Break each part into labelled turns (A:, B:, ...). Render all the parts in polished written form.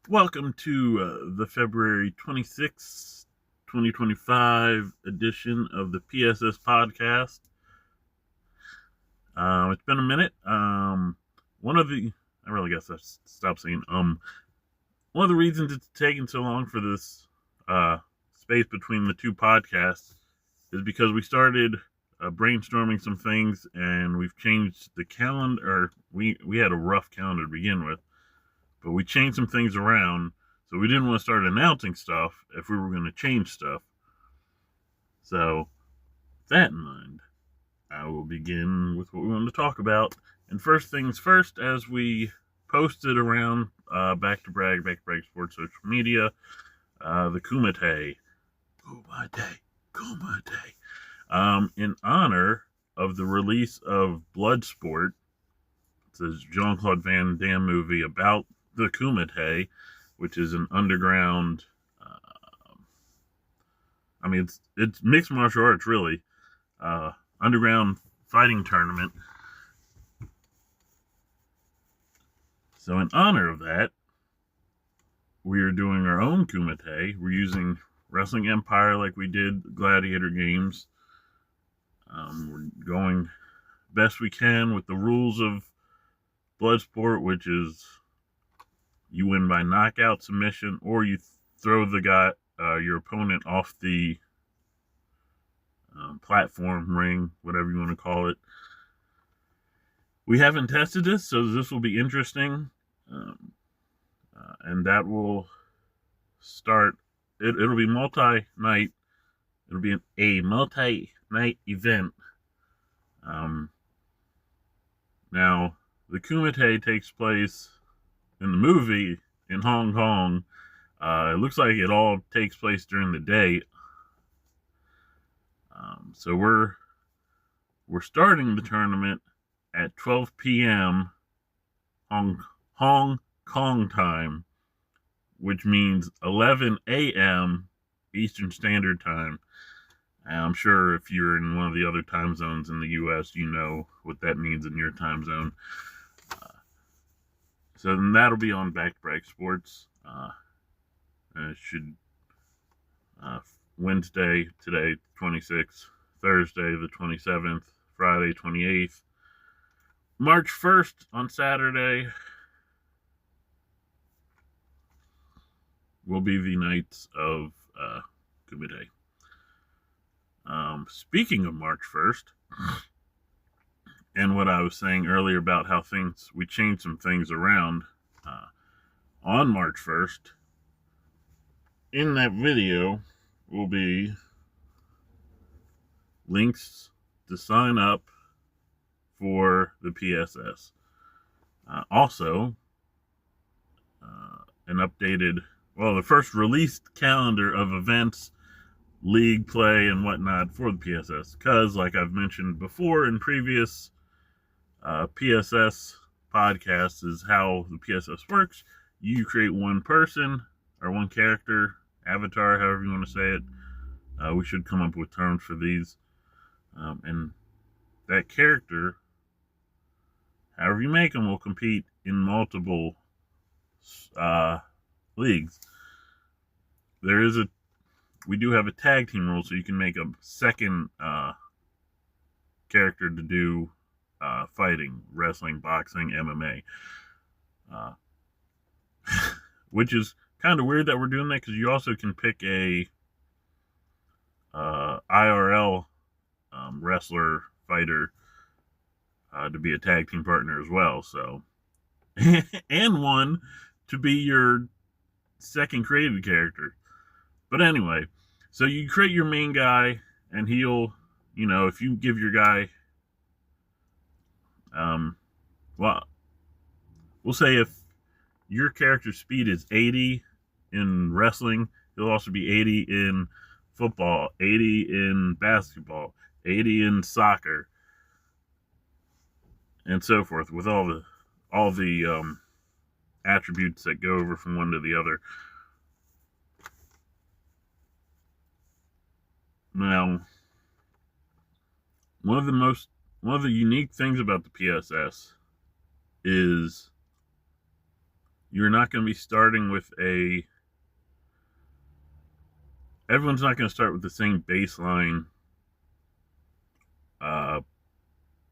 A: Welcome to the February 26th, 2025 edition of the PSS Podcast. It's been a minute. I really guess I stopped saying, one of the reasons it's taken so long for this, space between the two podcasts is because we started brainstorming some things and we've changed the calendar. We had a rough calendar to begin with. But we changed some things around, so we didn't want to start announcing stuff if we were going to change stuff. So, with that in mind, I will begin with what we want to talk about. And first things first, as we posted around Back to Brag Sports social media, the Kumite, in honor of the release of Bloodsport. It's a Jean-Claude Van Damme movie about the Kumite, which is an underground, it's mixed martial arts, really, underground fighting tournament. So in honor of that, we are doing our own Kumite. We're using Wrestling Empire like we did Gladiator Games. We're going best we can with the rules of Bloodsport, which is you win by knockout, submission, or you throw your opponent off the platform, ring, whatever you want to call it. We haven't tested this, so this will be interesting. And that will start. It'll be multi-night. It'll be a multi-night event. Now, the Kumite takes place in the movie in Hong Kong. It looks like it all takes place during the day. So we're starting the tournament at 12 p.m. Hong Kong time, which means 11 a.m. Eastern Standard Time. And I'm sure if you're in one of the other time zones in the U.S., you know what that means in your time zone. So then that'll be on Back to Brag Sports. It should Wednesday, today, 26th, Thursday, the 27th, Friday, 28th, March 1st on Saturday will be the nights of Kumite. Speaking of March 1st, and what I was saying earlier about how we changed some things around on March 1st, in that video will be links to sign up for the PSS. Also, the first released calendar of events, league play, and whatnot for the PSS. Because, like I've mentioned before in previous PSS podcasts, is how the PSS works. You create one person or one character, avatar, however you want to say it. We should come up with terms for these. And that character, however you make them, will compete in multiple leagues. We do have a tag team rule, so you can make a second character to do fighting, wrestling, boxing, MMA. Which is kind of weird that we're doing that, because you also can pick a IRL wrestler, fighter to be a tag team partner as well. So, and one to be your second created character. But anyway, so you create your main guy, and he'll, if you give your guy, we'll say if your character's speed is 80 in wrestling, he'll also be 80 in football, 80 in basketball, 80 in soccer, and so forth, with all the attributes that go over from one to the other. Now, one of the unique things about the PSS is you're not going to be starting with everyone's not going to start with the same baseline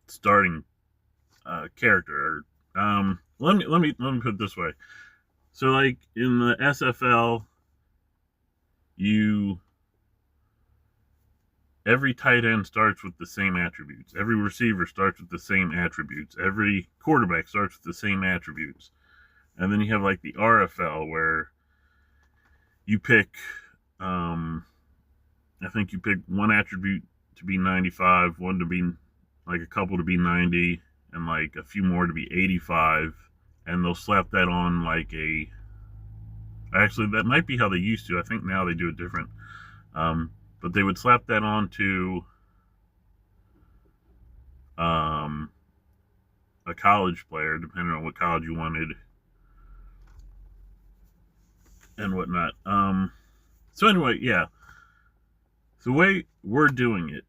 A: starting character. Let me put it this way. So, like in the SFL, every tight end starts with the same attributes. Every receiver starts with the same attributes. Every quarterback starts with the same attributes. And then you have like the RFL where you pick, I think you pick one attribute to be 95, one to be like a couple to be 90, and like a few more to be 85. And they'll slap that on like actually, that might be how they used to. I think now they do it different. But they would slap that on to a college player, depending on what college you wanted and whatnot. So anyway, yeah. The way we're doing it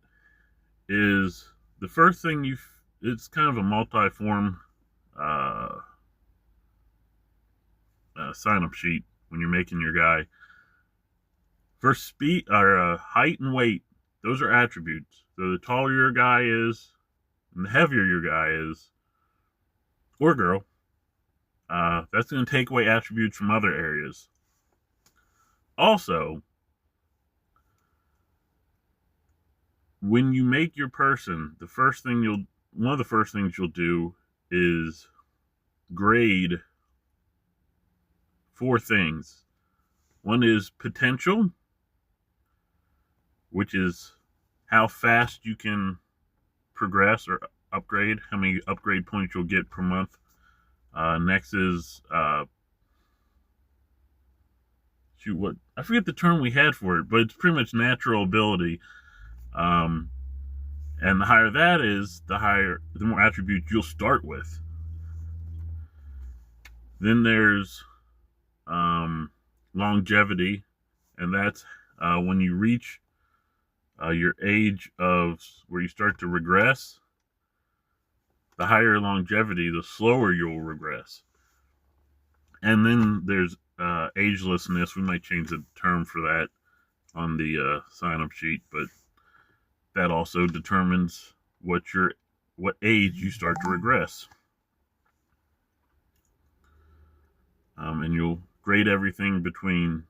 A: is the first thing it's kind of a multi-form sign-up sheet when you're making your guy. For speed or height and weight, those are attributes. So the taller your guy is, and the heavier your guy is, or girl, that's going to take away attributes from other areas. Also, when you make your person, one of the first things you'll do is grade 4 things. One is potential, which is how fast you can progress or upgrade, how many upgrade points you'll get per month. Next is, I forget the term we had for it, but it's pretty much natural ability. And the higher that is, the more attributes you'll start with. Then there's longevity, and that's when you reach your age of where you start to regress. The higher longevity, the slower you'll regress. And then there's agelessness. We might change the term for that on the sign-up sheet, but that also determines what age you start to regress. And you'll grade everything between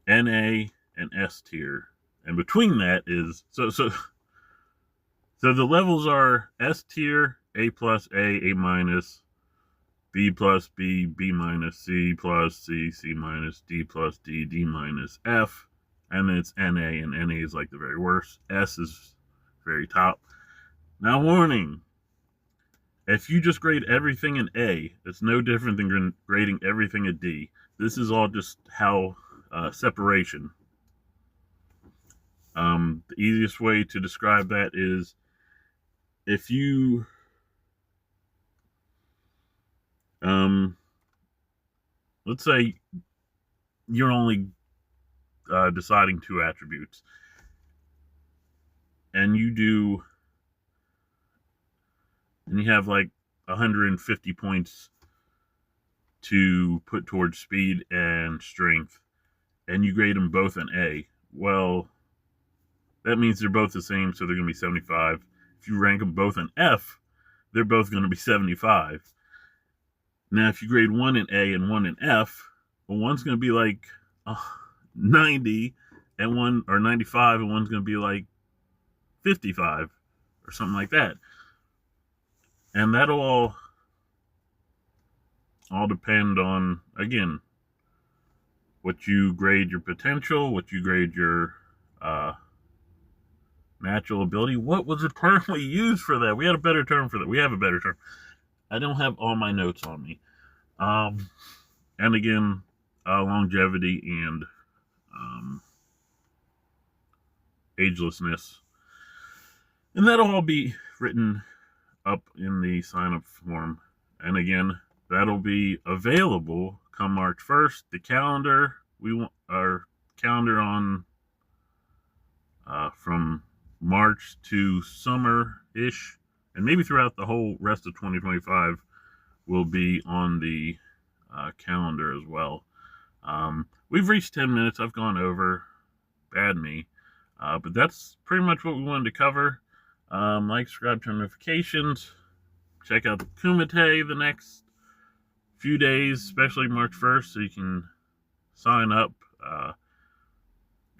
A: NA and S tier. And between that is so the levels are S tier, A plus, A minus, B plus, B minus, C plus, C minus, D plus, D minus, F, and then it's NA, and NA is like the very worst. S is very top. Now, warning. If you just grade everything in A, it's no different than grading everything a D. This is all just how separation. The easiest way to describe that is if you let's say you're only deciding 2 attributes, and you have like 150 points to put towards speed and strength, and you grade them both an A. Well, that means they're both the same, so they're going to be 75. If you rank them both in F, they're both going to be 75. Now, if you grade one in A and one in F, well, one's going to be like 90 and 95, and one's going to be like 55 or something like that. And that'll all depend on, again, what you grade your potential, what you grade your natural ability. What was the term we used for that? We had a better term for that. We have a better term. I don't have all my notes on me. And again, longevity and agelessness. And that'll all be written up in the sign-up form. And again, that'll be available come March 1st. The calendar, we want our calendar on from March to summer-ish, and maybe throughout the whole rest of 2025, will be on the calendar as well. We've reached 10 minutes. I've gone over. Bad me. But that's pretty much what we wanted to cover. Like, subscribe, turn notifications. Check out Kumite the next few days, especially March 1st, so you can sign up.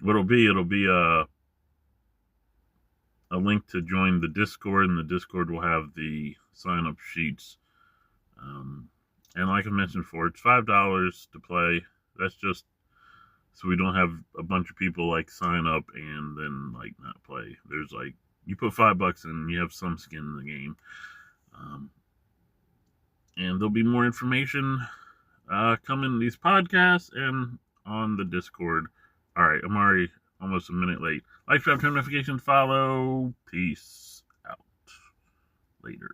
A: What it'll be a link to join the Discord, and the Discord will have the sign-up sheets. And like I mentioned before, it's $5 to play. That's just so we don't have a bunch of people like sign up and then like not play. There's like, you put $5 in, you have some skin in the game. And there'll be more information coming in these podcasts and on the Discord. All right, I'm already almost a minute late. Like, subscribe, turn notifications, follow. Peace out. Later.